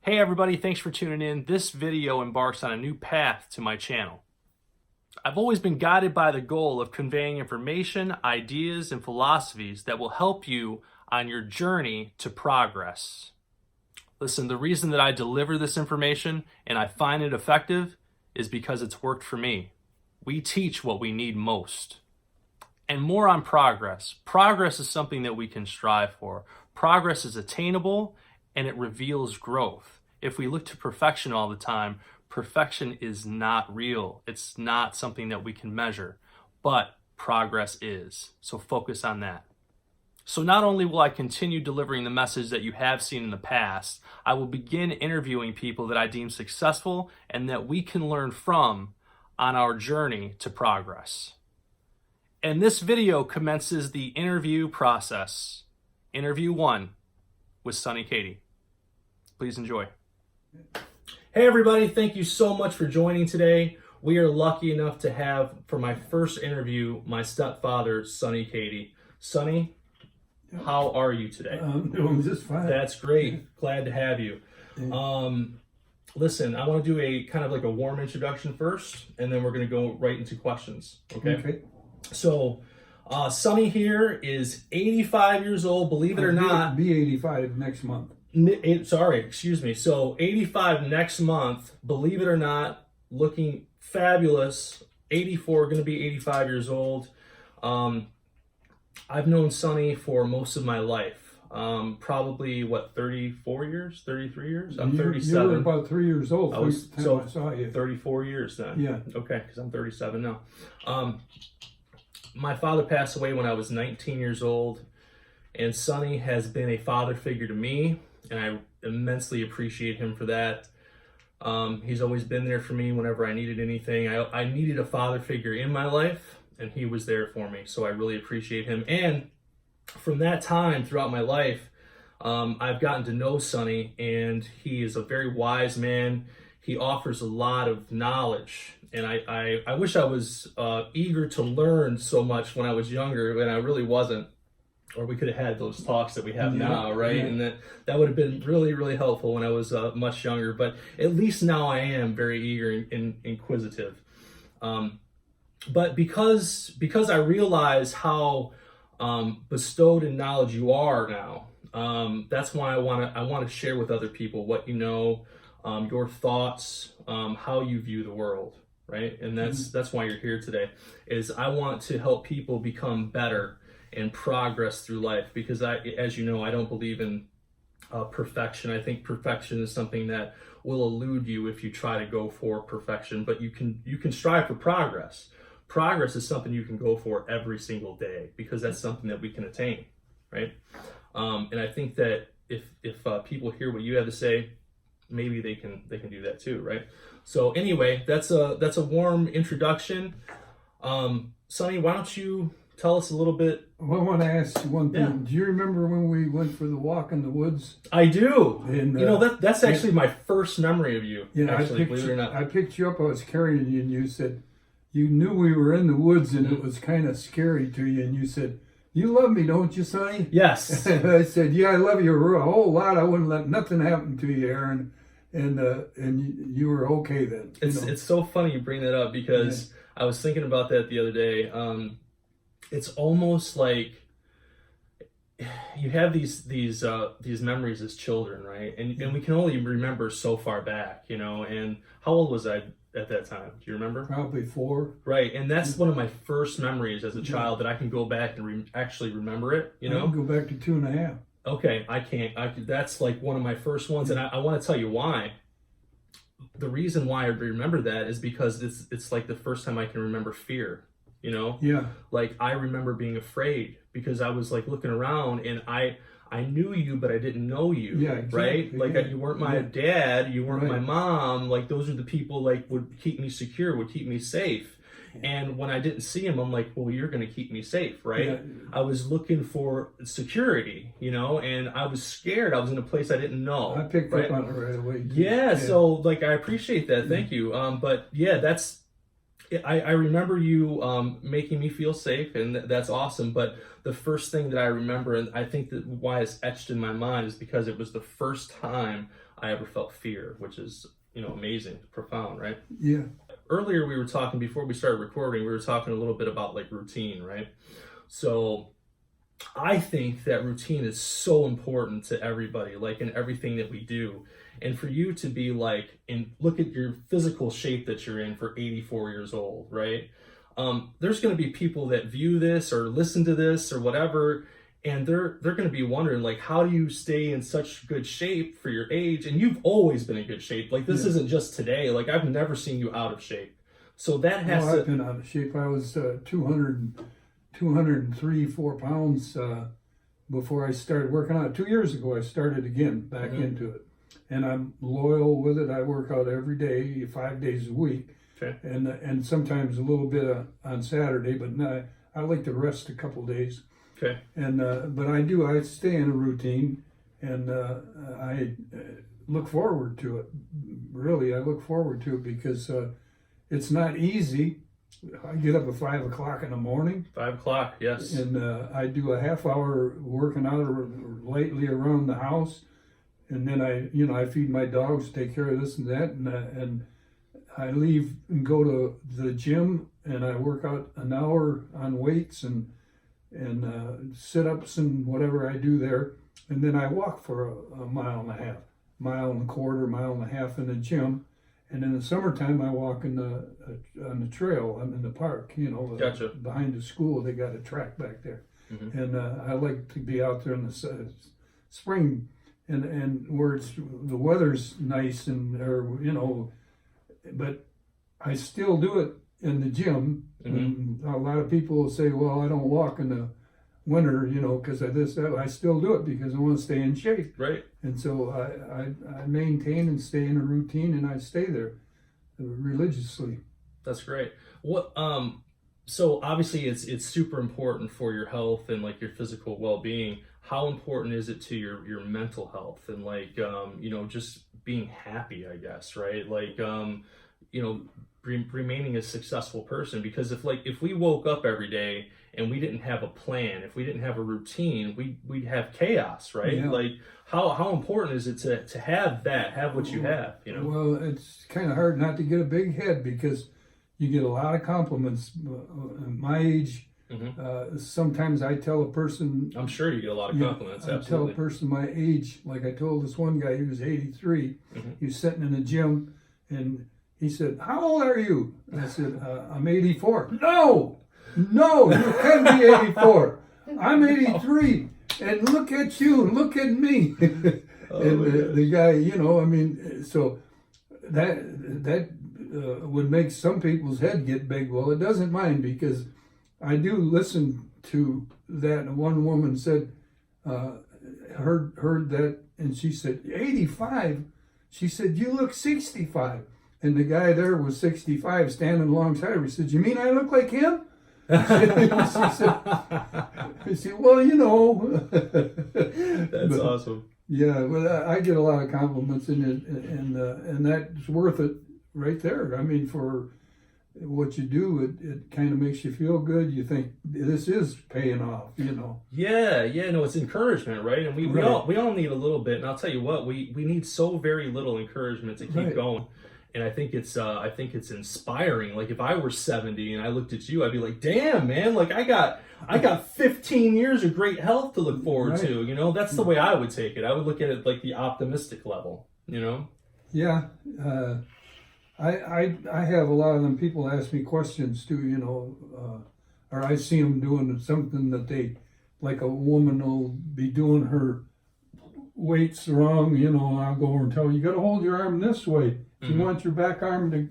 Hey everybody, thanks for tuning in. This video embarks on a new path to my channel. I've always been guided by the goal of conveying information, ideas, and philosophies that will help you on your journey to progress. Listen, the reason that I deliver this information and I find it effective is because it's worked for me. We teach what we need most. And more on progress. Progress is something that we can strive for. Progress is attainable and it reveals growth. If we look to perfection all the time, perfection is not real. It's not something that we can measure, but progress is. So focus on that. So not only will I continue delivering the message that you have seen in the past, I will begin interviewing people that I deem successful and that we can learn from on our journey to progress. And this video commences the interview process. Interview 1 with Sonny Cady. Please enjoy. Hey everybody, thank you so much for joining today. We are lucky enough to have, for my first interview, my stepfather, Sonny Cady. Sonny, how are you today? I'm doing just fine. That's great. Glad to have you. Listen, I want to do a kind of like a warm introduction first, and then we're going to go right into questions. Okay. So, Sonny here is 85 years old, believe it or not. Be 85 next month. So 85 next month, believe it or not, looking fabulous. 84, going to be 85 years old. I've known Sonny for most of my life. Probably, 34 years, 33 years? I'm 37. You were about 3 years old I saw you. 34 years then. Yeah. Okay, because I'm 37 now. My father passed away when I was 19 years old, and Sonny has been a father figure to me, and I immensely appreciate him for that. He's always been there for me whenever I needed anything. I needed a father figure in my life, and he was there for me, so I really appreciate him. And from that time throughout my life, I've gotten to know Sonny, and he is a very wise man. He offers a lot of knowledge, and I wish I was eager to learn so much when I was younger, and I really wasn't. Or we could have had those talks that we have now, right? Yeah. And that would have been really, really helpful when I was much younger. But at least now I am very eager and inquisitive. But because I realize how bestowed in knowledge you are now, that's why I want to share with other people what you know, your thoughts, how you view the world, right? And that's why you're here today. Is I want to help people become better and progress through life, because as you know, I don't believe in perfection. I think perfection is something that will elude you if you try to go for perfection, but you can strive for progress. Progress is something you can go for every single day, because that's something that we can attain, right? And I think that if people hear what you have to say, maybe they can do that too, right? So anyway, that's a warm introduction. Sonny, why don't you tell us a little bit? Well, I want to ask you one thing. Yeah. Do you remember when we went for the walk in the woods? I do. And, that's actually my first memory of you. Yeah, actually, believe it or not. I picked you up. I was carrying you, and you said you knew we were in the woods, and it was kind of scary to you. And you said, "You love me, don't you, Sonny?" Yes. I said, "Yeah, I love you a whole lot. I wouldn't let nothing happen to you, Aaron." And you were okay then. It's so funny you bring that up, because I was thinking about that the other day. It's almost like you have these memories as children, right? And we can only remember so far back, And how old was I at that time? Do you remember? Probably 4. Right, and that's one of my first memories as a child that I can go back and actually remember it. I can go back to 2.5. Okay, I can't. That's like one of my first ones, and I want to tell you why. The reason why I remember that is because it's like the first time I can remember fear. Yeah. Like I remember being afraid because I was like looking around and I knew you, but I didn't know you. Yeah, exactly. Right? Like you weren't my dad, you weren't Right. my mom. Like those are the people like would keep me secure, would keep me safe. And when I didn't see him, I'm like, well, you're going to keep me safe, right? Yeah. I was looking for security, and I was scared. I was in a place I didn't know. I picked right? up on it right away. Yeah, so like I appreciate that. Thank you. But yeah, I remember you making me feel safe, and that's awesome. But the first thing that I remember, and I think that why it's etched in my mind, is because it was the first time I ever felt fear, which is, amazing, profound, right? Yeah. Earlier we were talking, before we started recording, we were talking a little bit about like routine, right? So I think that routine is so important to everybody, like in everything that we do. And for you to be like, and look at your physical shape that you're in for 84 years old, right? There's going to be people that view this or listen to this or whatever, and they're going to be wondering, like, how do you stay in such good shape for your age? And you've always been in good shape. Like, this isn't just today. Like, I've never seen you out of shape. So that has I've been out of shape. I was 203, 4 pounds before I started working out. 2 years ago, I started again back into it. And I'm loyal with it. I work out every day, 5 days a week. Okay. And sometimes a little bit on Saturday, but I like to rest a couple days. Okay. And but I stay in a routine, and I look forward to it. Really, I look forward to it because it's not easy. I get up at 5 o'clock in the morning. 5 o'clock, yes. And I do a half hour working out lightly around the house, and then I feed my dogs, take care of this and that, and I leave and go to the gym, and I work out an hour on weights and sit-ups and whatever I do there, and then I walk for a mile and a half, mile and a quarter, mile and a half in the gym, and in the summertime I walk on the trail. I'm in the park, Gotcha. Behind the school. They got a track back there, and I like to be out there in the spring, and where the weather's nice but I still do it in the gym. And a lot of people will say, well, I don't walk in the winter, because of this, that. I still do it because I want to stay in shape. Right. And so I maintain and stay in a routine, and I stay there religiously. That's great. What so obviously it's super important for your health and like your physical well-being. How important is it to your mental health and like just being happy, I guess, right? Like remaining a successful person, because if we woke up every day and we didn't have a plan, if we didn't have a routine, we'd have chaos, right? Yeah. Like how important is it to have what you have, Well, it's kind of hard not to get a big head because you get a lot of compliments. My age, sometimes I tell a person, I'm sure you get a lot of compliments. I tell a person my age, like I told this one guy, he was 83, he was sitting in the gym, and he said, how old are you? And I said, I'm 84. No, you can't be 84. I'm 83. And look at you, look at me. The guy, so that would make some people's head get big. Well, it doesn't mind, because I do listen to that. One woman said, heard that, and she said, 85? She said, you look 65. And the guy there was 65, standing alongside her. He said, you mean I look like him? She said, well, That's awesome. Yeah, well, I get a lot of compliments, and that's worth it right there. I mean, for what you do, it kind of makes you feel good. You think this is paying off, Yeah, no, it's encouragement, right? And we all need a little bit. And I'll tell you what, we need so very little encouragement to keep going. And I think it's inspiring. Like if I were 70 and I looked at you, I'd be like, damn, man, like I got 15 years of great health to look forward to. That's the way I would take it. I would look at it like the optimistic level, Yeah. I have a lot of them. People ask me questions too, or I see them doing something that they, like a woman will be doing her weights wrong, I'll go over and tell her, you got to hold your arm this way. If you want your back arm to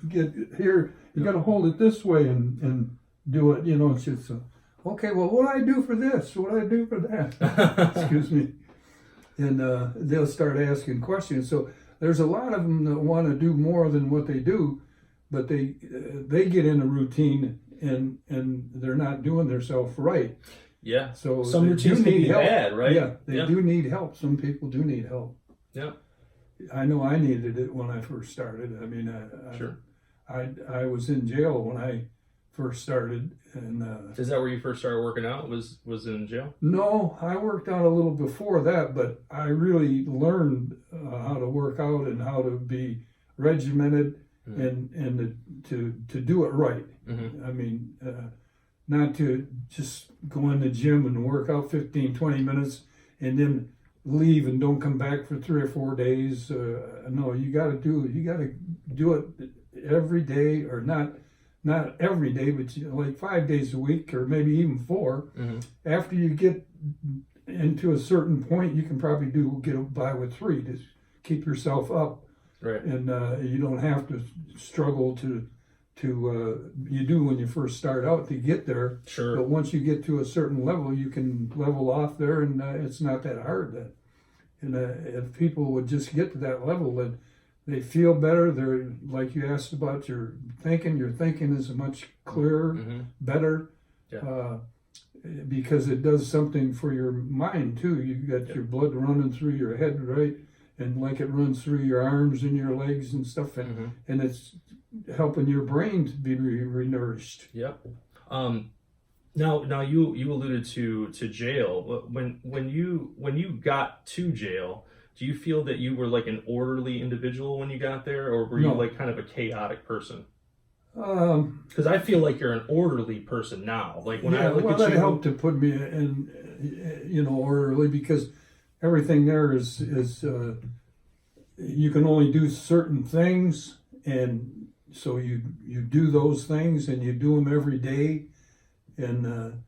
get here, you got to hold it this way and do it, It's just, okay, well, what do I do for this? What do I do for that? Excuse me. And they'll start asking questions. So there's a lot of them that want to do more than what they do, but they get in a routine and they're not doing themselves right. Yeah. So some routines can be bad, right? Yeah, they do need help. Some people do need help. Yeah. I know I needed it when I first started. I mean, sure. I was in jail when I first started. And Is that where you first started working out? Was in jail? no, I worked out a little before that, but I really learned how to work out and how to be regimented and to do it right. Mm-hmm. I mean, not to just go in the gym and work out 15, 20 minutes and then leave and don't come back for 3 or 4 days. No, you got to do it every day, or not every day, but like 5 days a week, or maybe even 4. Mm-hmm. After you get into a certain point, you can probably get by with 3 to keep yourself up. Right. And you don't have to struggle to you do when you first start out to get there. Sure. But once you get to a certain level, you can level off there, and it's not that hard then. And if people would just get to that level, then they feel better. They're, like you asked about your thinking is much clearer, better, because it does something for your mind too. You got your blood running through your head, right? And like it runs through your arms and your legs and stuff, and it's helping your brain to be renourished. Yep. Now you alluded to jail. When you got to jail, do you feel that you were like an orderly individual when you got there, or were you like kind of a chaotic person? Because I feel like you're an orderly person now. Like when I look at you, that helped to put me in, orderly, because everything there is you can only do certain things, and so you do those things, and you do them every day, and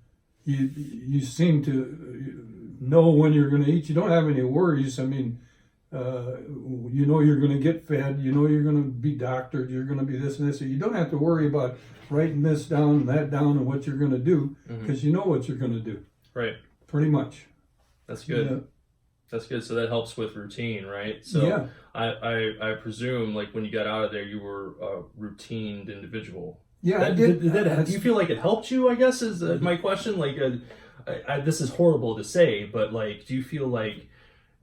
you seem to know when you're going to eat. You don't have any worries. I mean, you're going to get fed. You're going to be doctored. You're going to be this and this. So you don't have to worry about writing this down and that down and what you're going to do, because you know what you're going to do. Right. Pretty much. That's good. Yeah. That's good. So that helps with routine, right? So yeah. I presume, like, when you got out of there, you were a routined individual. Yeah, I did. Do you feel like it helped you, I guess, is my question. Like, this is horrible to say, but, like, do you feel like,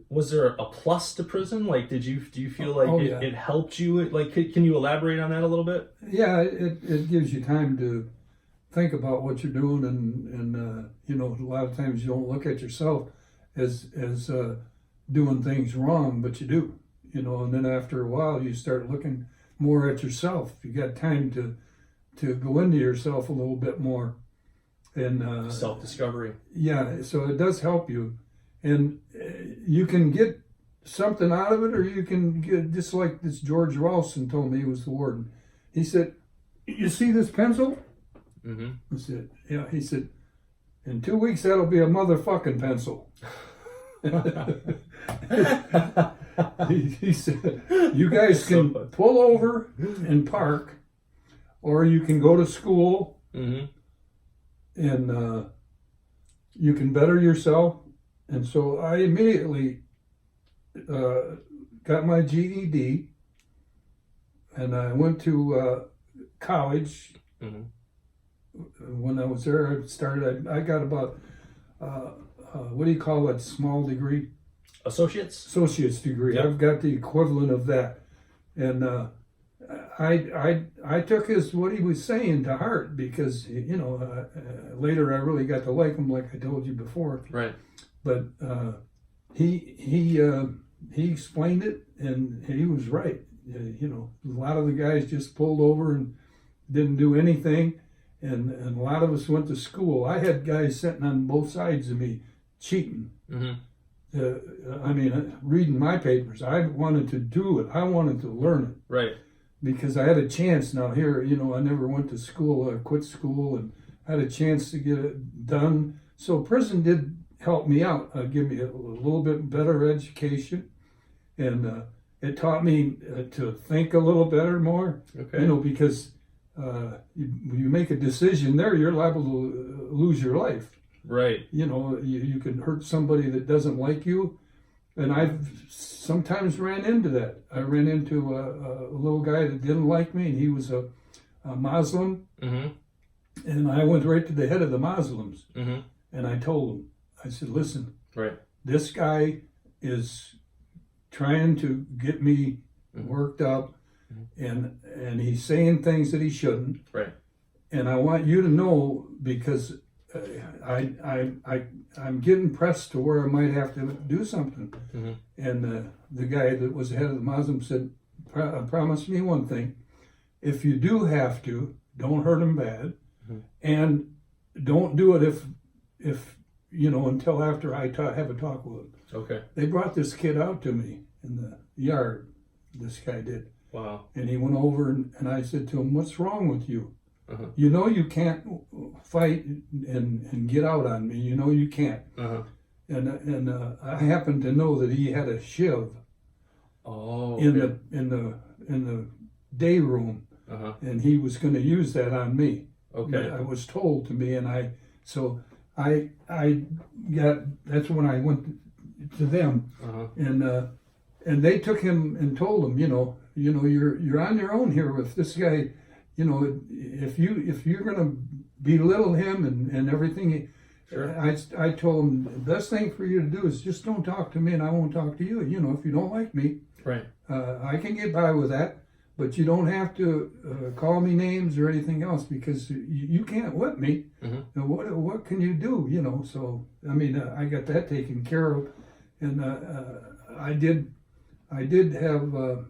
was there a plus to prison? Like, do you feel like it helped you? Like, can you elaborate on that a little bit? Yeah, it gives you time to think about what you're doing, and a lot of times you don't look at yourself as doing things wrong, but you do, and then after a while you start looking more at yourself. You got time to go into yourself a little bit more, and self-discovery. Yeah, so it does help you, and you can get something out of it, or you can get, just like this George Ralston told me, he was the warden. He said, "You see this pencil?" I said, "Yeah." He said, "In 2 weeks that'll be a motherfucking pencil." he said, "You guys can pull over and park, or you can go to school, and you can better yourself." And so I immediately got my GED, and I went to college. When I was there, I got about what do you call that small degree? Associate's degree. Yep. I've got the equivalent of that, and I took what he was saying to heart, because later I really got to like him, like I told you before. Right. But he explained it, and he was right. A lot of the guys just pulled over and didn't do anything, and a lot of us went to school. I had guys sitting on both sides of me cheating. Reading my papers. I wanted to do it. I wanted to learn it. Right. Because I had a chance. Now here, I never went to school. I quit school, and I had a chance to get it done. So prison did help me out, give me a little bit better education, and it taught me to think a little better, more. Okay. Because you make a decision there, you're liable to lose your life. Right. You can hurt somebody that doesn't like you, and I've sometimes ran into that. I ran into a little guy that didn't like me, and he was a Muslim, and I went right to the head of the Muslims, and I told him, I said, "Listen, right, this guy is trying to get me worked up, and he's saying things that he shouldn't. Right. and I want you to know, because I'm getting pressed to where I might have to do something. Mm-hmm. And the guy that was head of the Muslim said, promise me one thing. If you do have to, don't hurt him bad. Mm-hmm. And don't do it if until after I have a talk with him. Okay. They brought this kid out to me in the yard. This guy did. Wow. And he went over and I said to him, what's wrong with you? Uh-huh. You know you can't fight and get out on me. You know you can't. Uh-huh. And I happened to know that he had a shiv in the day room, and he was going to use that on me. Okay. I was told to me, and I got. That's when I went to them, and they took him and told him, you're on your own here with this guy. If you're going to belittle him and everything. Sure. I told him the best thing for you to do is just don't talk to me, and I won't talk to you. If you don't like me, right? I can get by with that, but you don't have to call me names or anything else, because you can't whip me. Mm-hmm. What can you do? So I mean, I got that taken care of, and I did have.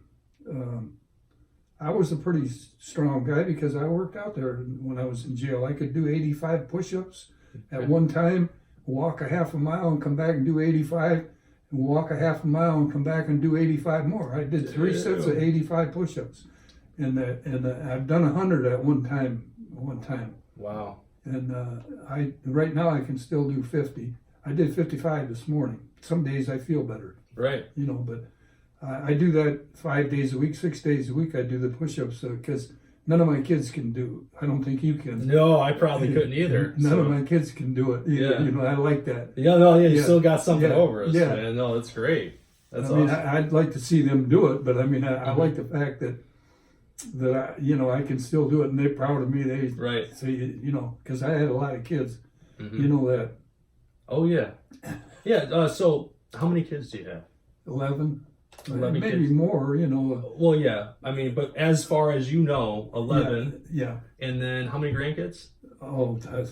I was a pretty strong guy because I worked out there when I was in jail. I could do 85 push-ups at one time, walk a half a mile and come back and do 85, and walk a half a mile and come back and do 85 more. I did 3 sets of 85 push-ups, and I've done 100 at one time. Wow. And right now I can still do 50. I did 55 this morning. Some days I feel better. Right. But I do that 5 days a week, 6 days a week. I do the push-ups because none of my kids can do. I don't think you can. No, I probably couldn't either. None of my kids can do it. Yeah. I like that. Yeah, no, yeah, you Yeah. still got something Yeah. over us, Yeah. man. No, that's great. That's I mean, awesome. I'd like to see them do it, but I mean, I like the fact that I can still do it, and they're proud of me. They Right. say, because I had a lot of kids. Mm-hmm. You know that. Oh yeah, yeah. So how many kids do you have? 11. 11 maybe kids. more. Well, yeah. I mean, but as far as 11. Yeah. And then how many grandkids? Oh, I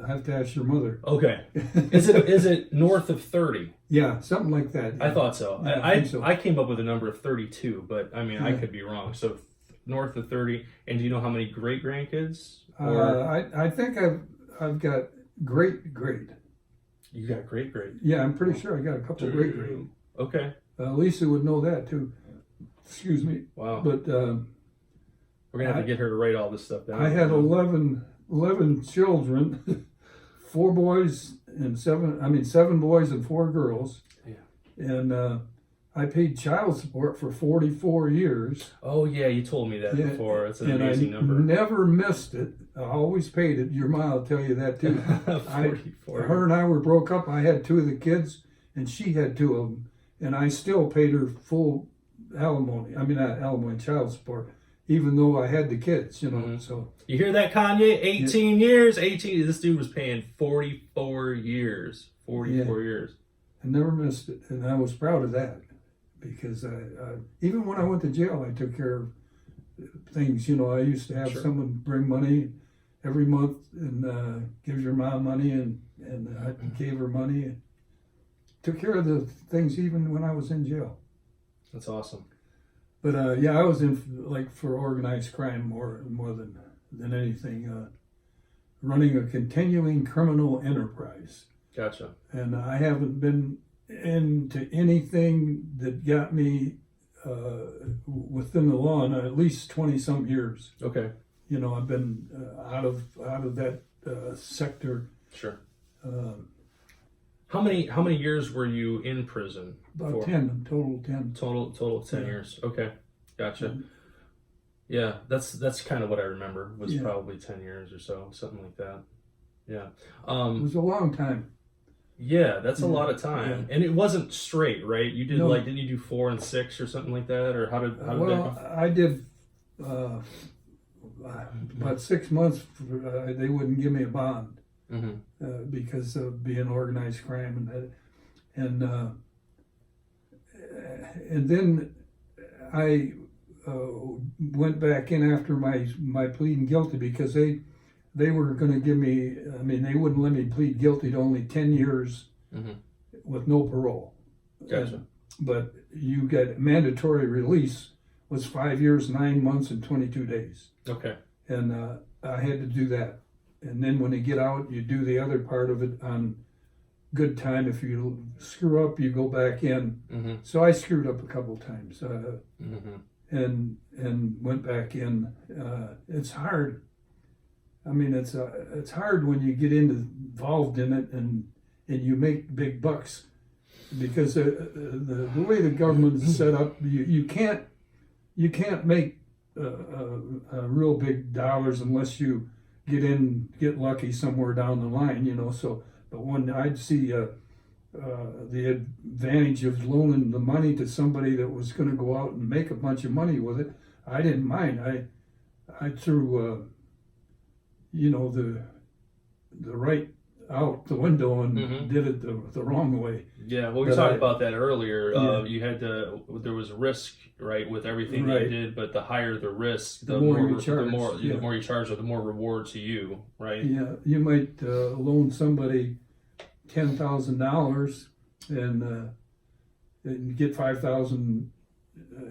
have to ask your mother. Okay. Is it north of 30? Yeah, something like that. I thought so. Yeah, I think so. I came up with a number of 32, but I mean, I Yeah. could be wrong. So north of 30. And do you know how many great grandkids? I think I've got great. You got great. Yeah, I'm pretty sure I got a couple of great. Okay. Lisa would know that too. Excuse me. Wow. But We're gonna have to get her to write all this stuff down. I had 11 children, 4 boys and 7 boys and 4 girls. Yeah. And I paid child support for 44 years. Oh yeah, you told me that before. It's an and amazing I number. never missed it. I always paid it. Your mom will tell you that too. 44. Her and I were broke up. I had 2 of the kids, and she had 2 of them. And I still paid her full alimony. I mean, not alimony, child support, even though I had the kids, Mm-hmm. So You hear that, Kanye? 18 years. 18. This dude was paying 44 years. 44 years. I never missed it, and I was proud of that, because I even when I went to jail, I took care of things. I used to have Sure. someone bring money every month and give your mom money, and I gave her money. And took care of the things even when I was in jail. That's awesome. But I was in for organized crime more than anything, running a continuing criminal enterprise. Gotcha. And I haven't been into anything that got me within the law in at least 20-some years. Okay. I've been out of that sector. Sure. How many years were you in prison? About 10, total 10. Total 10 years. Okay, gotcha. Yeah, that's kind of what I remember. Was probably 10 years or so, something like that. Yeah. It was a long time. Yeah, that's a lot of time, and it wasn't straight, right? You did didn't you do 4 and 6 or something like that, or how did that go? I did about 6 months. They wouldn't give me a bond. Mm-hmm. Because of being organized crime, and then I went back in after my pleading guilty, because they they were going to give me, I mean, they wouldn't let me plead guilty to only 10 years Mm-hmm. with no parole. Gotcha. But you get mandatory release was 5 years, 9 months, and 22 days. Okay. And I had to do that. And then when you get out, you do the other part of it on good time. If you screw up, you go back in. Mm-hmm. So I screwed up a couple times Mm-hmm. and went back in. It's hard. I mean, it's hard when you get involved in it and you make big bucks, because the way the government is set up, you can't make real big dollars unless you get lucky somewhere down the line, you know. So, but when I'd see the advantage of loaning the money to somebody that was going to go out and make a bunch of money with it, I didn't mind. I threw you know, the right out the window and Mm-hmm. did it the wrong way. Yeah, well, we But talked I- about that earlier. Yeah. You had there was risk, right, with everything that Right. you did, but the higher the risk, The more you charge, the more yeah. the more you charge, or the more reward to you, right? Yeah, you might loan somebody $10,000 and get 5,000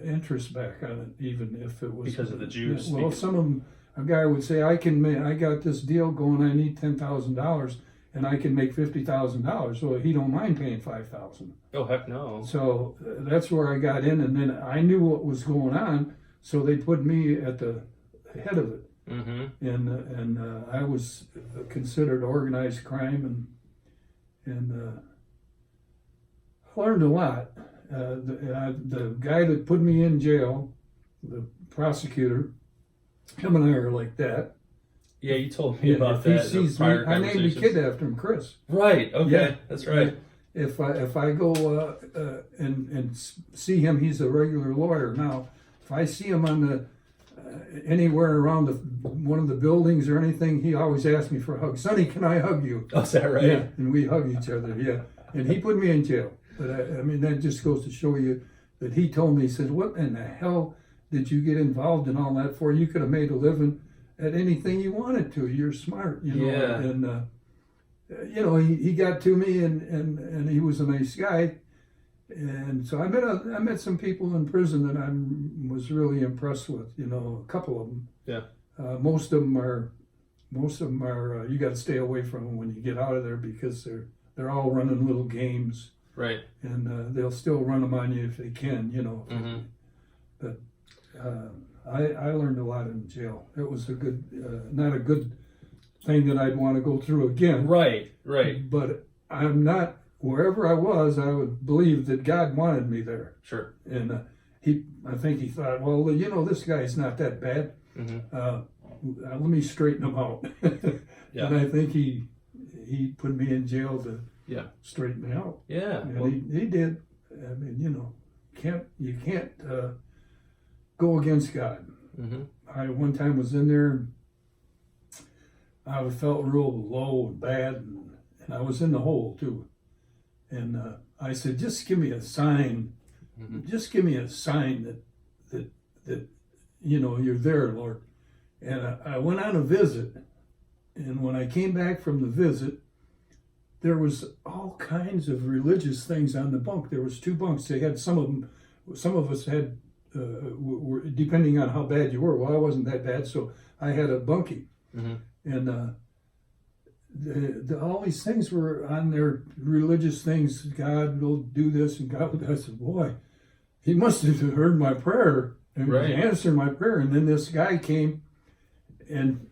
interest back on it, even if it was Because of the juice. Yeah, well, some of them, a guy would say, I got this deal going. I need $10,000, and I can make $50,000. So he don't mind paying 5,000. Oh, heck no. So that's where I got in, and then I knew what was going on, so they put me at the head of it. Mm-hmm. And I was considered organized crime, and I learned a lot. The guy that put me in jail, the prosecutor, him and I are like that. Yeah, you told me Yeah, about if he that. in sees me, prior I named the conversations. kid after him, Chris. Right. Okay. Yeah. That's right. If I go and see him, he's a regular lawyer now. If I see him on the anywhere around one of the buildings or anything, he always asks me for a hug. Sonny, can I hug you? Oh, is that right? Yeah, and we hug each other. Yeah, and he put me in jail. But I mean, that just goes to show you that he told me, he says, "What in the hell did you get involved in all that for? You could have made a living at anything you wanted to. You're smart, you know." Yeah. And you know, he got to me, and he was a nice guy. And so I met some people in prison that I was really impressed with. You know, a couple of them. Yeah. Most of them are you got to stay away from them when you get out of there, because they're all running little games, Right. and they'll still run them on you if they can. You know. Mm-hmm. But I learned a lot in jail. It was a good, not a good thing that I'd want to go through again. Right. Right. But I'm not, wherever I was, I would believe that God wanted me there. Sure. And I think he thought, well, you know, this guy's not that bad. Mm-hmm. Let me straighten him out. Yeah. And I think he put me in jail to Yeah. straighten me out. Yeah. And Well, he did. I mean, you know, you can't go against God. mm-hmm. I one time was in there, I felt real low and bad, and I was in the hole too. And I said, just give me a sign. Mm-hmm. Just give me a sign that you know, you're there, Lord. And I went on a visit, and when I came back from the visit, there was all kinds of religious things on the bunk. There was 2 bunks. They had some of us had, were depending on how bad you were. Well, I wasn't that bad, so I had a bunkie. Mm-hmm. And all these things were on their religious things. God will do this, and God. I said, boy, he must have heard my prayer and Right. answered my prayer. And then this guy came, and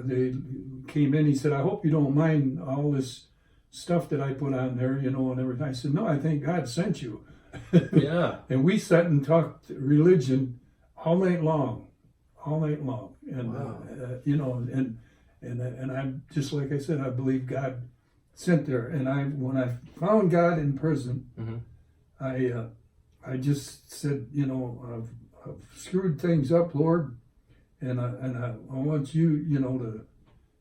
they came in. He said, I hope you don't mind all this stuff that I put on there, you know, and everything. I said, no, I think God sent you. Yeah. And we sat and talked religion all night long. And Wow. you know, and I'm just like I said, I believe God sent there. And when I found God in prison, Mm-hmm. I just said, you know, I've screwed things up, Lord, and I want you, you know, to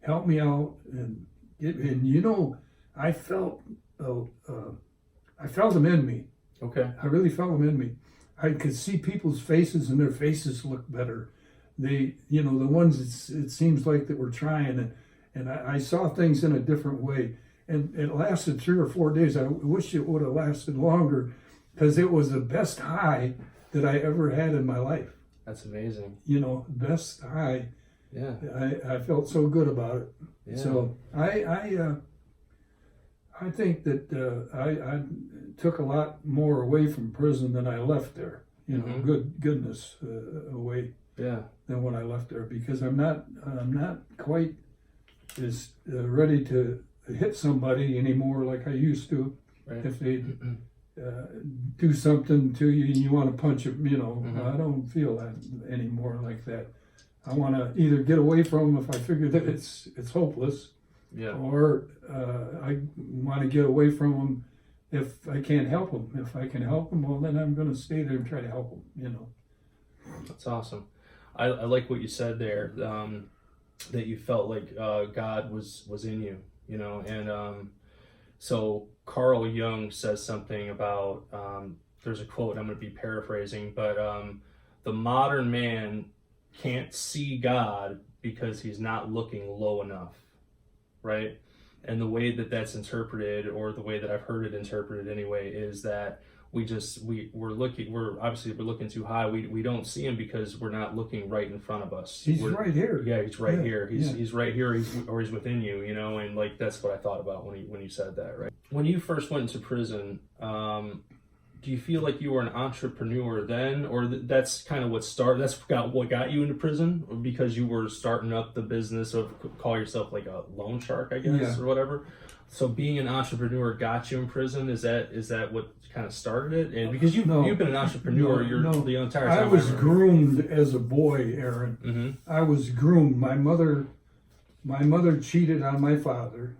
help me out. And you know, I felt them in me. Okay. I really felt them in me. I could see people's faces, and their faces looked better. they, you know, the ones it seems like that we're trying, and I saw things in a different way. And it lasted 3 or 4 days. I wish it would have lasted longer, because it was the best high that I ever had in my life. That's amazing. You know, best high. Yeah. I felt so good about it. Yeah. So I think that I took a lot more away from prison than I left there. You know, goodness away. Yeah. Than when I left there, because I'm not quite as ready to hit somebody anymore like I used to. Right. If they do something to you and you want to punch them, you know, I don't feel that anymore like that. I want to either get away from them if I figure that it's hopeless, yeah, or I want to get away from them if I can't help them. If I can help them, well, then I'm going to stay there and try to help them. You know. That's awesome. I like what you said there. That you felt like God was in you. You know, and so Carl Jung says something about, there's a quote, I'm going to be paraphrasing, but the modern man can't see God because he's not looking low enough, right? And the way that that's interpreted, or the way that I've heard it interpreted anyway, is that we're looking too high. We don't see him because we're not looking right in front of us. He's right here. Yeah, he's right here. He's right here. He's within you. You know, and like that's what I thought about when you said that. Right. When you first went into prison, do you feel like you were an entrepreneur then, or that's kind of what started? That's what got you into prison, because you were starting up the business of, call yourself like a loan shark, I guess, or whatever. So being an entrepreneur got you in prison. Is that what kind of started it? And because you've been an entrepreneur, the entire time. I was groomed as a boy, Aaron. I was groomed. My mother cheated on my father,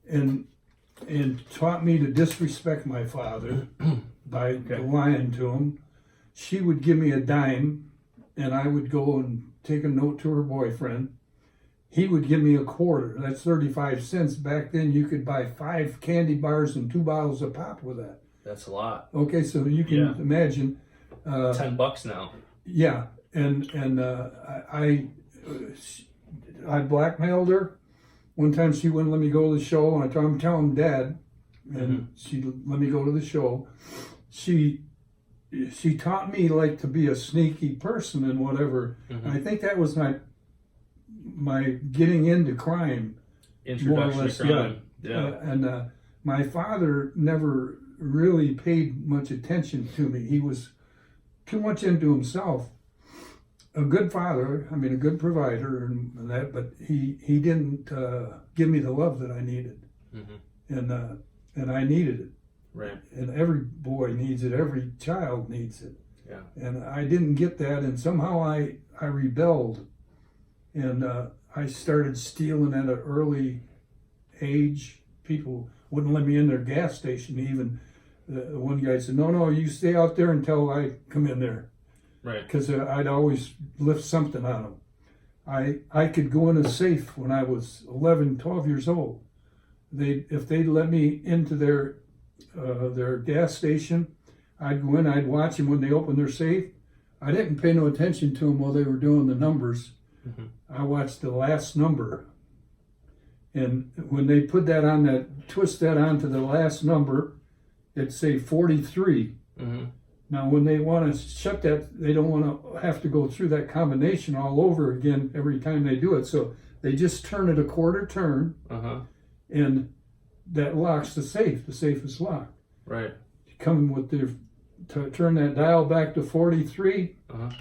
and taught me to disrespect my father by lying to him. She would give me a dime, and I would go and take a note to her boyfriend. He would give me a quarter. That's 35 cents. Back then, you could buy 5 candy bars and 2 bottles of pop with that. That's a lot. Okay, so you can imagine. $10 now. Yeah, and I blackmailed her. One time she wouldn't let me go to the show, and I'm telling Dad, and she let me go to the show. She taught me like to be a sneaky person and whatever. And I think that was my getting into crime, more or less. To crime. Yeah. And my father never really paid much attention to me. He was too much into himself. A good father, I mean, a good provider, and that, but he didn't give me the love that I needed, and I needed it. Right. And every boy needs it. Every child needs it. Yeah. And I didn't get that, and somehow I rebelled, and I started stealing at an early age. People wouldn't let me in their gas station even. One guy said, "No, you stay out there until I come in there." Right. Because I'd always lift something on them. I could go in a safe when I was 11, 12 years old. If they'd let me into their gas station, I'd go in, I'd watch them when they opened their safe. I didn't pay no attention to them while they were doing the numbers. I watched the last number. And when they put that on twist that onto the last number, it'd say 43. Now, when they want to shut that, they don't want to have to go through that combination all over again every time they do it. So they just turn it a quarter turn, and that locks the safe. The safe is locked. Right. Come with turn that dial back to 43,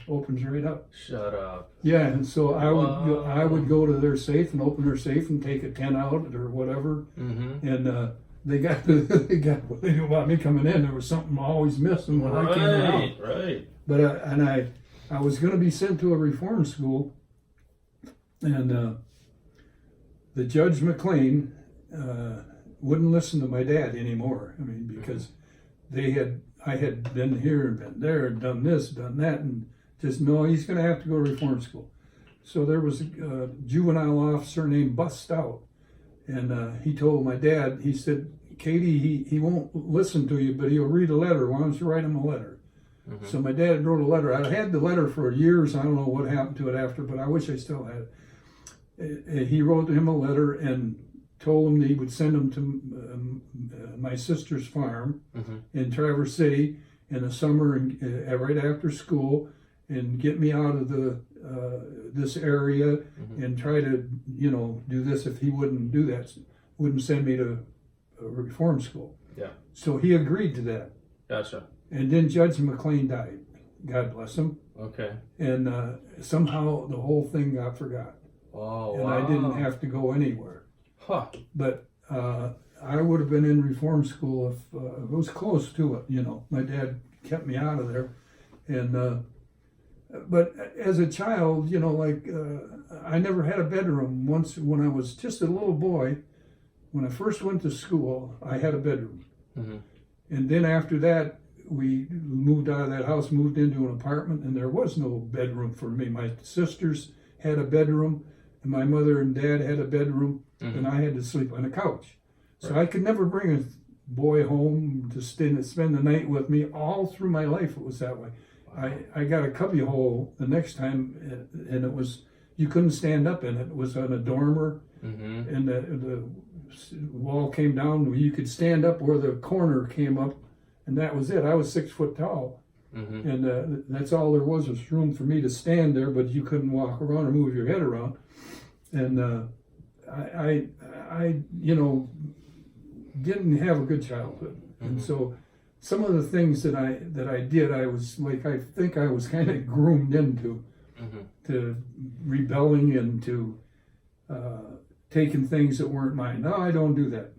opens right up. Shut up. Yeah, and so I would go to their safe and open their safe and take a 10 out or whatever, and they got what they knew about me coming in. There was something always missing when I came out. Right. But I was going to be sent to a reform school, and the Judge McLean wouldn't listen to my dad anymore. I mean, because I had been here and been there and done this, done that, and just no, he's going to have to go to reform school. So there was a juvenile officer named Bust Stout. And he told my dad, he said, "Cady, he won't listen to you, but he'll read a letter. Why don't you write him a letter?" So my dad wrote a letter. I had the letter for years. I don't know what happened to it after, but I wish I still had it. He wrote him a letter and told him that he would send him to my sister's farm in Traverse City in the summer and right after school, and get me out of this area and try to do this. If he wouldn't do that, wouldn't send me to a reform school. Yeah. So he agreed to that. Gotcha. And then Judge McLean died. God bless him. Okay. And somehow the whole thing got forgot. Oh, and wow. I didn't have to go anywhere. Huh. But I would have been in reform school if it was close to it. My dad kept me out of there. And but as a child, I never had a bedroom. Once when I was just a little boy, when I first went to school, I had a bedroom. And then after that, we moved out of that house, moved into an apartment, and there was no bedroom for me. My sisters had a bedroom, and my mother and dad had a bedroom, and I had to sleep on a couch. So I could never bring a boy home to spend the night with me. All through my life, it was that way. I got a cubby hole the next time, and it was, you couldn't stand up in it. It was on a dormer, and the wall came down. You could stand up where the corner came up, and that was it. I was 6 foot tall, and that's all there was room for me to stand there, but you couldn't walk around or move your head around. And I didn't have a good childhood, and so some of the things that I did, I was like, I think I was kind of groomed into to rebelling and to taking things that weren't mine. No, I don't do that.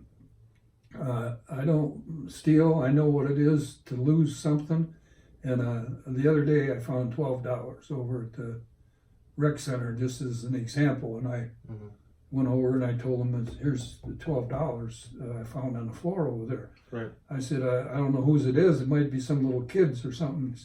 I don't steal. I know what it is to lose something. And the other day I found $12 over at the rec center, just as an example. And I went over and I told them, here's the $12 I found on the floor over there. Right. I said, I don't know whose it is. It might be some little kids or something.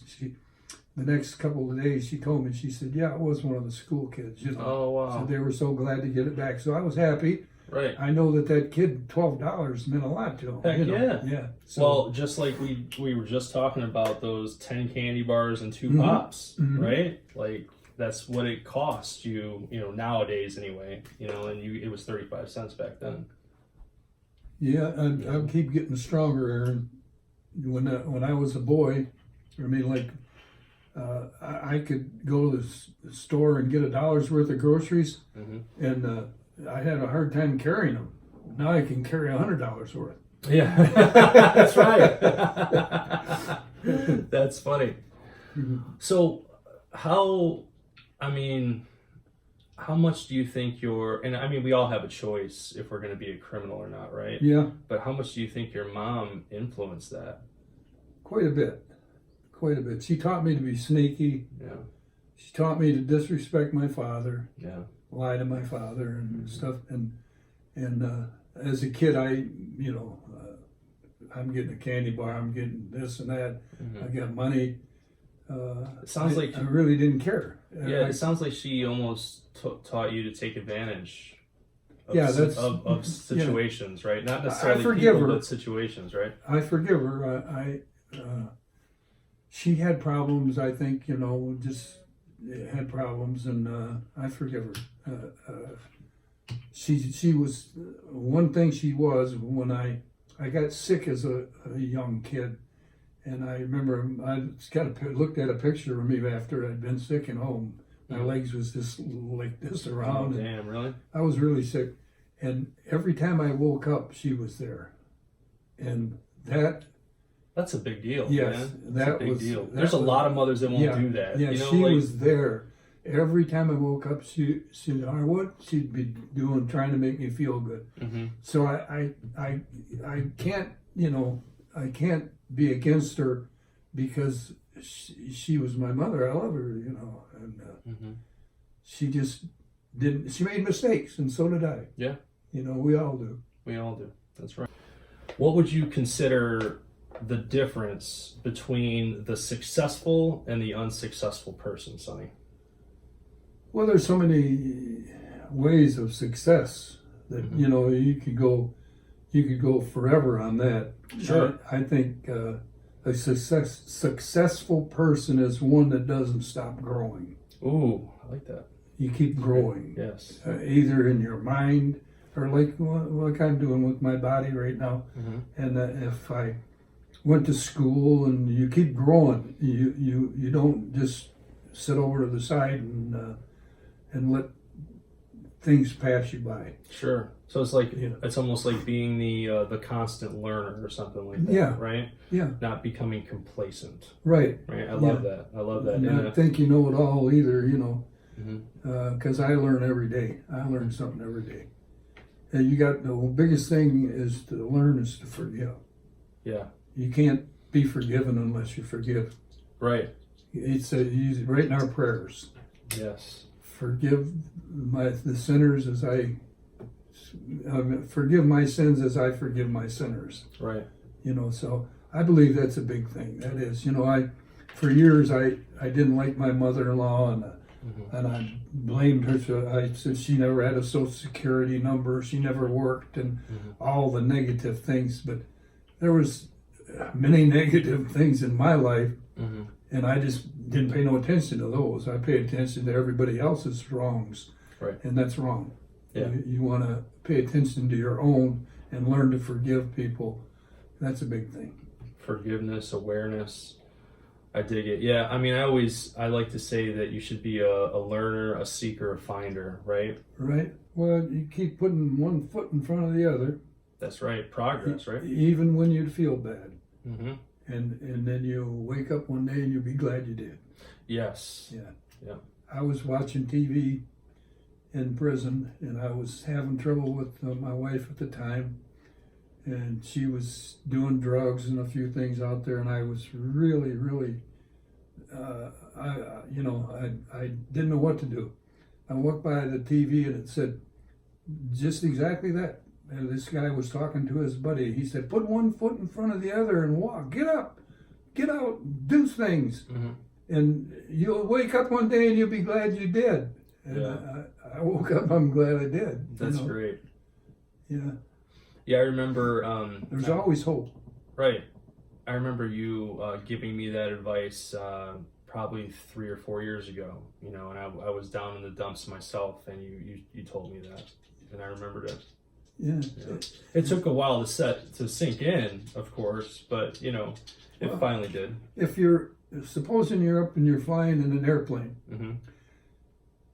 The next couple of days she told me, she said, yeah, it was one of the school kids. Oh, wow. So they were so glad to get it back. So I was happy. Right. I know that kid, $12 meant a lot to him. Heck yeah. Yeah. So, well, just like we were just talking about those 10 candy bars and 2 pops, right? Like, that's what it cost you, nowadays anyway, and it was 35 cents back then. Yeah, I keep getting stronger, Aaron. When I was a boy, I could go to the store and get $1 worth of groceries, and I had a hard time carrying them. Now I can carry $100 worth. Yeah, that's right. That's funny. So how much do you think we all have a choice if we're going to be a criminal or not, right? Yeah. But how much do you think your mom influenced that? Quite a bit. She taught me to be sneaky. Yeah. She taught me to disrespect my father. Yeah. Lie to my father and stuff. And as a kid, I'm getting a candy bar. I'm getting this and that. I got money. It sounds like I really didn't care. Yeah, it sounds like she almost taught you to take advantage of, of situations, right? Not necessarily people, but situations, right? I forgive her. She had problems, I think, just had problems, and I forgive her. She was, one thing she was, when I got sick as a young kid, and I remember looked at a picture of me after I'd been sick and home. My legs was just like this around. Oh, damn, really? I was really sick. And every time I woke up, she was there. And that's a big deal. Yes, man. That's a big deal. There's a was, lot of mothers that won't do that. Yeah, she was there. Every time I woke up, she'd be doing, trying to make me feel good. So I can't, I can't be against her because she was my mother. I love her, and she just didn't. She made mistakes, and so did I. Yeah, we all do. We all do. That's right. What would you consider the difference between the successful and the unsuccessful person, Sonny? Well, there's so many ways of success that you could go forever on that. Sure. I think A successful person is one that doesn't stop growing. Ooh, I like that. You keep growing. Yes. Either in your mind or like I'm doing with my body right now. Mm-hmm. And if I went to school, and you keep growing, you don't just sit over to the side and let things pass you by. Sure. So it's like, Yeah. it's almost like being the constant learner or something like that. Yeah. Right. Yeah. Not becoming complacent. Right. Right. I love that. I love that. And I think you know it all either, you know, Mm-hmm. because I learn every day. I learn something every day. And you got the biggest thing is to learn is to forgive. Yeah. You can't be forgiven unless you forgive. Right. It's right in our prayers. Yes. Forgive the sinners as forgive my sins as I forgive my sinners. Right. You know, so I believe that's a big thing. That is, you know, for years I didn't like my mother-in-law, and I blamed her. So I said she never had a Social Security number, she never worked, and all the negative things. But there was many negative things in my life, and I just didn't pay no attention to those. I paid attention to everybody else's wrongs, Right. and that's wrong. Yeah. You want to pay attention to your own and learn to forgive people. That's a big thing. Forgiveness, awareness. I dig it. Yeah. I mean, I like to say that you should be a learner, a seeker, a finder, right? Right? Well, you keep putting one foot in front of the other. That's right. Progress, right? Even when you feel bad. Mm-hmm. And then you wake up one day and you'll be glad you did. Yes. Yeah. Yeah. I was watching TV in prison, and I was having trouble with my wife at the time, and she was doing drugs and a few things out there, and I was really, really, I didn't know what to do. I walked by the TV and it said just exactly that. And this guy was talking to his buddy. He said, "Put one foot in front of the other and walk. Get up, get out, do things, and you'll wake up one day and you'll be glad you did." And Yeah. I woke up. I'm glad I did. That's great. Yeah. Yeah, I remember. There's always hope. Right. I remember you giving me that advice probably 3 or 4 years ago. You know, and I was down in the dumps myself, and you told me that, and I remembered it. Yeah. Yeah. It took a while to sink in, of course, but you know, it finally did. If supposing you're up and you're flying in an airplane,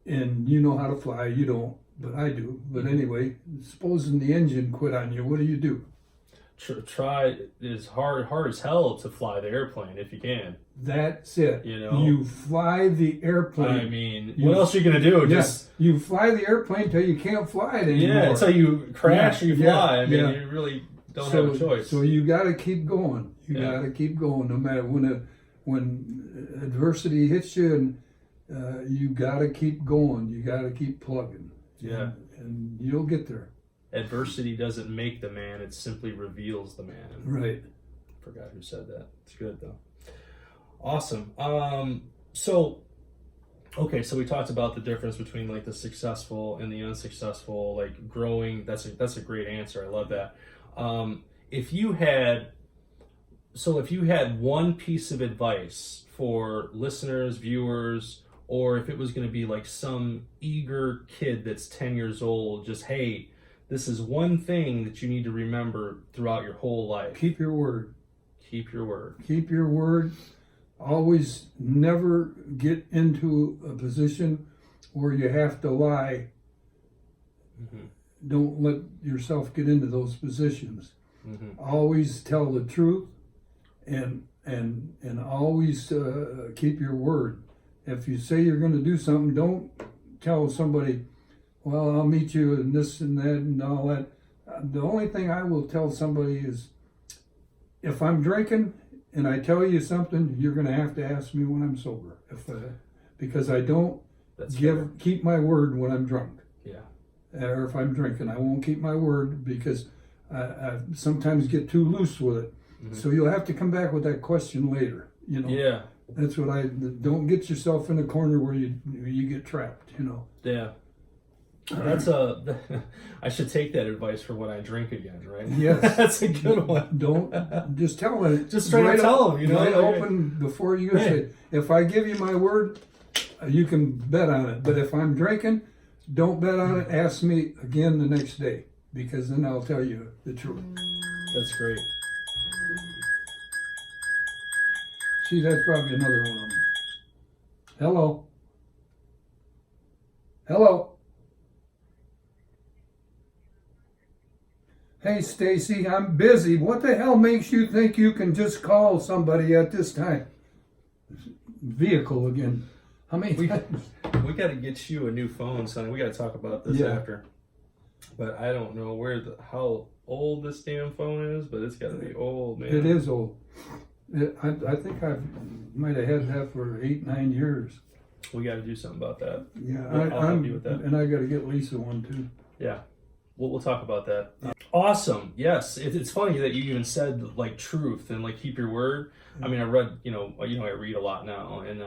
and you know how to fly, you don't, but I do. But anyway, supposing the engine quit on you, what do? Try as hard as hell to fly the airplane if you can. That's it. You know, you fly the airplane. I mean, what else are you gonna do? Just you fly the airplane till you can't fly it anymore. Yeah, until you crash or you fly. I mean, yeah. you really don't have a choice. So you got to keep going. You got to keep going, no matter when adversity hits you, and you got to keep going. You got to keep plugging. Yeah, and you'll get there. Adversity doesn't make the man; it simply reveals the man. Right. Forgot who said that. It's good though. Awesome. So we talked about the difference between like the successful and the unsuccessful, like growing. That's a great answer. I love that. If you had one piece of advice for listeners, viewers, or if it was going to be like some eager kid that's 10 years old, just, hey, this is one thing that you need to remember throughout your whole life. Keep your word. Keep your word. Keep your word. Always never get into a position where you have to lie. Don't let yourself get into those positions. Always tell the truth, and always keep your word. If you say you're going to do something, don't tell somebody, "Well, I'll meet you and this and that and all that." The only thing I will tell somebody is, if I'm drinking and I tell you something, you're going to have to ask me when I'm sober, because I don't keep my word when I'm drunk. Yeah. Or if I'm drinking, I won't keep my word because I sometimes get too loose with it. So you'll have to come back with that question later. You know. Yeah. That's what don't get yourself in a corner where you get trapped. You know. Yeah. That's I should take that advice for when I drink again, right? Yes. That's a good one. Don't just tell them. Just try to tell them, you know. Right open before you say, if I give you my word, you can bet on it. But if I'm drinking, don't bet on it. Ask me again the next day, because then I'll tell you the truth. That's great. See, that's probably another one of them. Hello. Hello. Hey, Stacy, I'm busy. What the hell makes you think you can just call somebody at this time? Vehicle again. How many times? We got to get you a new phone, Sonny. We got to talk about this after. But I don't know how old this damn phone is, but it's got to be old, man. It is old. I think I might have had that for 8-9 years. We got to do something about that. Yeah, I'll help you with that. And I got to get Lisa one too. Yeah, we'll talk about that. Awesome. Yes, it's funny that you even said like truth and like keep your word. I mean, I read, I read a lot now, and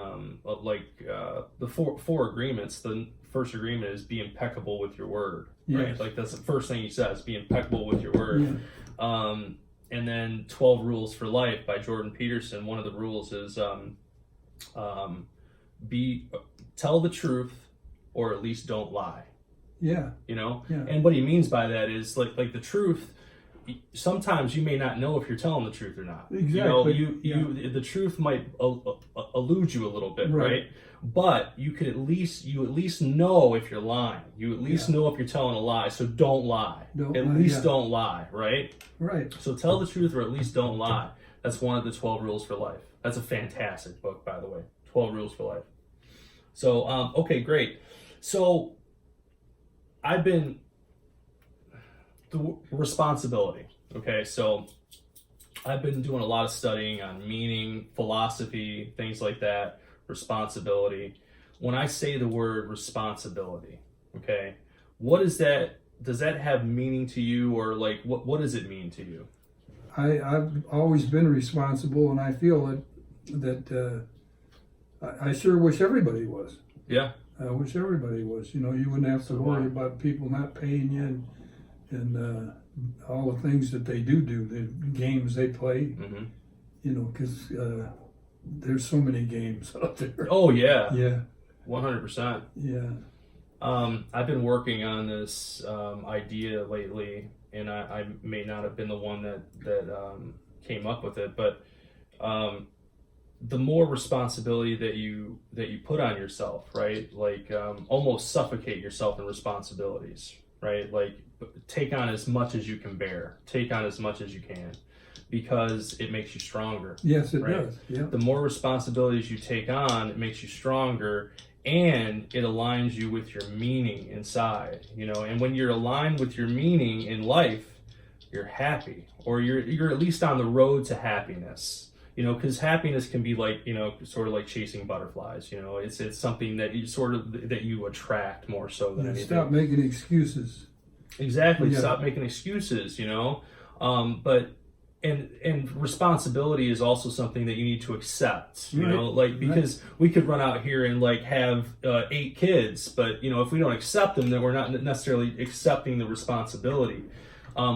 the four agreements. The first agreement is be impeccable with your word. Right, Yes. like that's the first thing he says: be impeccable with your word. Yeah. And then 12 Rules for Life by Jordan Peterson. One of the rules is tell the truth, or at least don't lie. Yeah. Yeah. Yeah. And what he means by that is like the truth. Sometimes you may not know if you're telling the truth or not. Exactly. The truth might elude you a little bit, right? But you at least know if you're lying. You at least know if you're telling a lie. So don't lie. Don't lie, right? Right. So tell the truth, or at least don't lie. That's one of the 12 Rules for Life. That's a fantastic book, by the way. 12 Rules for Life. So, okay, great. So the responsibility. Okay, so I've been doing a lot of studying on meaning, philosophy, things like that, responsibility. When I say the word responsibility, okay, what is that? Does that have meaning to you, or like what does it mean to you? I've always been responsible, and I feel that I sure wish everybody was. Yeah. I wish everybody was. You wouldn't have to worry about people not paying you and all the things that they do, the games they play. Mm-hmm. Because there's so many games out there. Oh, yeah. Yeah. 100%. Yeah. I've been working on this idea lately, and I may not have been the one that came up with it, but the more responsibility that you put on yourself, right? Like almost suffocate yourself in responsibilities, right? Like take on as much as you can bear, take on as much as you can, because it makes you stronger. Yes, it does. Yeah. The more responsibilities you take on, it makes you stronger, and it aligns you with your meaning inside, and when you're aligned with your meaning in life, you're happy, or you're at least on the road to happiness. Because happiness can be like, sort of like chasing butterflies. It's something that you attract more so than anything. Stop making excuses. Exactly. Yeah. Stop making excuses. But responsibility is also something that you need to accept. Because we could run out here and like have 8 kids, but if we don't accept them, then we're not necessarily accepting the responsibility.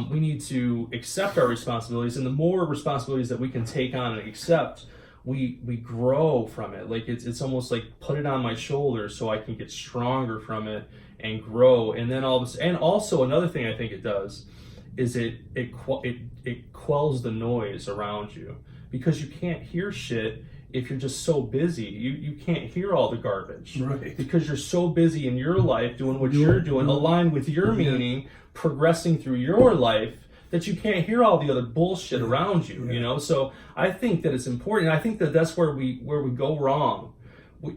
We need to accept our responsibilities, and the more responsibilities that we can take on and accept, we grow from it. Like it's almost like put it on my shoulders so I can get stronger from it and grow. And then and also another thing I think it does is it quells the noise around you, because you can't hear shit if you're just so busy. You can't hear all the garbage, right? Because you're so busy in your life doing what you're doing, aligned with your meaning, progressing through your life, that you can't hear all the other bullshit around you. So I think that it's important. I think that that's where we go wrong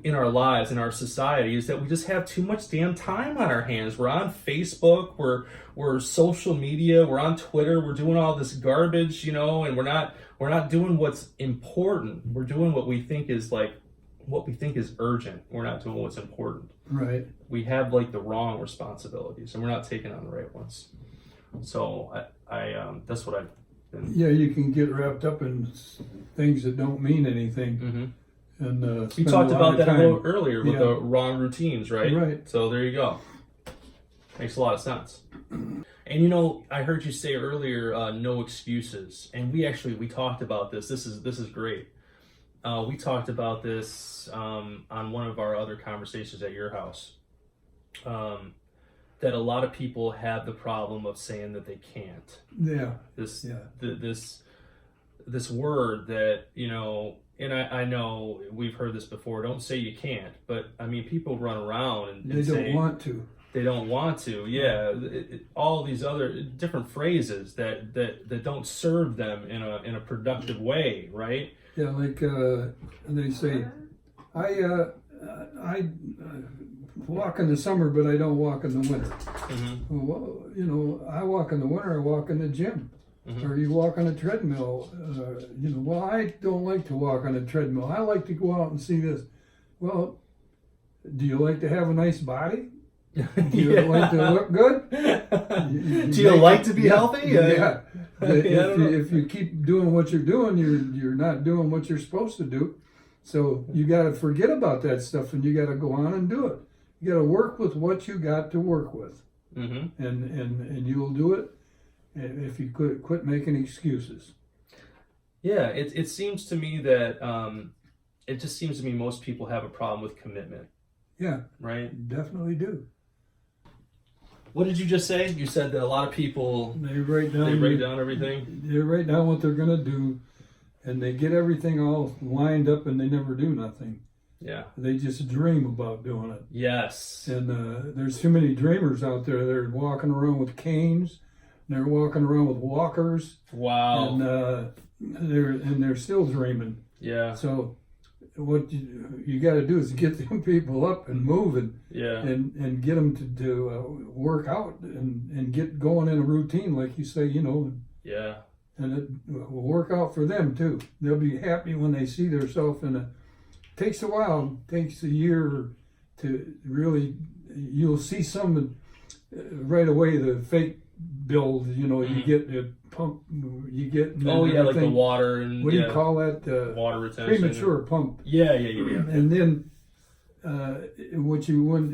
in our lives, in our society, is that we just have too much damn time on our hands. We're on Facebook, we're social media, we're on Twitter, we're doing all this garbage, and we're not doing what's important. We're doing what we think is urgent. We're not doing what's important. Right. We have like the wrong responsibilities, and we're not taking on the right ones. So I that's what I've been. Yeah, you can get wrapped up in things that don't mean anything. Mm-hmm. And we talked about that a little earlier with the wrong routines, right? Right. So there you go. Makes a lot of sense. And you know, I heard you say earlier, no excuses. And we talked about this. This is great. We talked about this on one of our other conversations at your house. That a lot of people have the problem of saying that they can't. Yeah. This word that, you know, and I know we've heard this before. Don't say you can't, but I mean, people run around and They say don't want to. they don't want to. Yeah, all these other different phrases that don't serve them in a productive way, right? Yeah, like they say, I walk in the summer, but I don't walk in the winter. Mm-hmm. Well, you know, I walk in the winter. I walk in the gym, or you walk on a treadmill. You know, well, I don't like to walk on a treadmill. I like to go out and see this. Well, do you like to have a nice body? Do you like to look good? Do you like to be healthy? Yeah. If you keep doing what you're doing, you're not doing what you're supposed to do. So you got to forget about that stuff, and you got to go on and do it. You got to work with what you got to work with, and you'll do it. And if you quit making excuses. Yeah, it seems to me that it just seems to me most people have a problem with commitment. Yeah, right. Definitely do. What did you just say? You said that a lot of people they write down everything. They write down what they're gonna do, and they get everything all lined up, and they never do nothing. Yeah. They just dream about doing it. Yes. And there's too many dreamers out there. They're walking around with canes. They're walking around with walkers. Wow. And they're still dreaming. Yeah. So what you got to do is get them people up and moving. Yeah. And get them to work out and get going in a routine, like you say, you know. Yeah. And it will work out for them too. They'll be happy when they see themselves in a. Takes a while. Takes a year to really. You'll see some right away. The fake build, you know, you get the pump. You get. Like the water and. What do you call that? Water retention. Premature pump. Yeah. And then,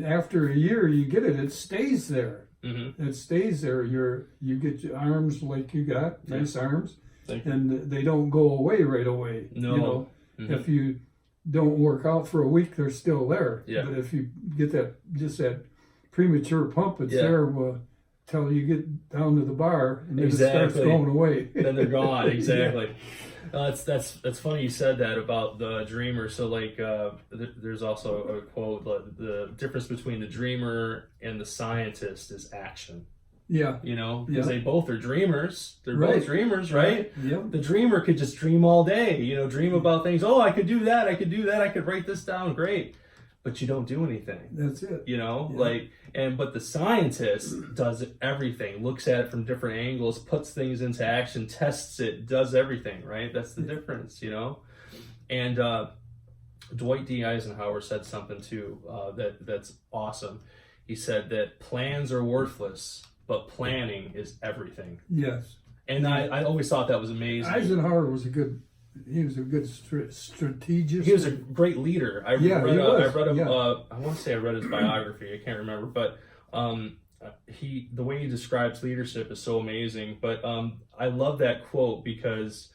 after a year you get it, it stays there. Mm-hmm. It stays there. You get your arms like you got, nice arms, and they don't go away right away. No. You know, Mm-hmm. if you don't work out for a week, they're still there. Yeah. But if you get that premature pump, it's there till you get down to the bar, and then it starts going away. Then they're gone. Exactly. That's funny you said that about the dreamer. So like, there's also a quote: the difference between the dreamer and the scientist is action. Yeah. You know, because they both are dreamers. They're both dreamers, right? Yep. The dreamer could just dream all day. You know, dream about things. Oh, I could do that. I could do that. I could write this down. Great. But you don't do anything. That's it. You know, but the scientist does everything, looks at it from different angles, puts things into action, tests it, does everything, right? That's the difference, you know? And Dwight D. Eisenhower said something too that's awesome. He said that plans are worthless, but planning is everything. Yes. And I always thought that was amazing. Eisenhower was a good strategist. He was a great leader. I want to say I read his biography. I can't remember, but the way he describes leadership is so amazing. But I love that quote because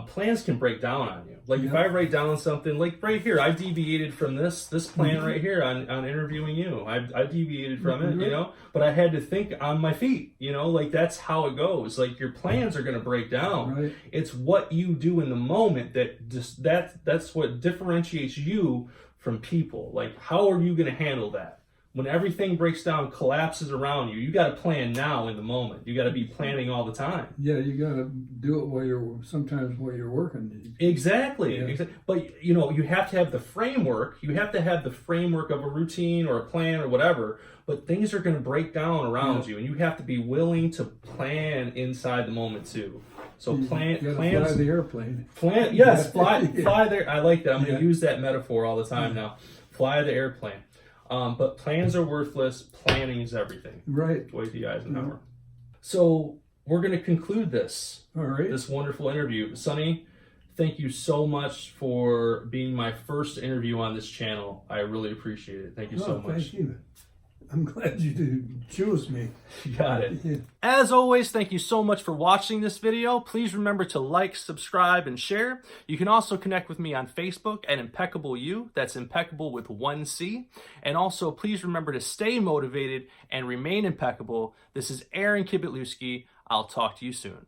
plans can break down on you. Like if I write down something, like right here, I deviated from this plan right here on interviewing you. I deviated from it, you know, but I had to think on my feet, you know, like that's how it goes. Like your plans are going to break down. Right. It's what you do in the moment that's what differentiates you from people. Like how are you going to handle that? When everything breaks down, collapses around you, you got to plan now in the moment. You got to be planning all the time. Yeah, you got to do it while you're working. Exactly. Yeah. But you know, you have to have the framework. You have to have the framework of a routine or a plan or whatever. But things are going to break down around you, and you have to be willing to plan inside the moment too. So plans. Fly the airplane. Fly there. I like that. I'm going to use that metaphor all the time now. Fly the airplane. But plans are worthless. Planning is everything. Right. Dwight D. Eisenhower. So we're going to conclude this. All right. This wonderful interview. Sonny, thank you so much for being my first interview on this channel. I really appreciate it. Thank you so much. Thank you. I'm glad you did choose me. You got it. Yeah. As always, thank you so much for watching this video. Please remember to like, subscribe, and share. You can also connect with me on Facebook at Impeccable You. That's impeccable with 1 C. And also, please remember to stay motivated and remain impeccable. This is Aaron Kibitlewski. I'll talk to you soon.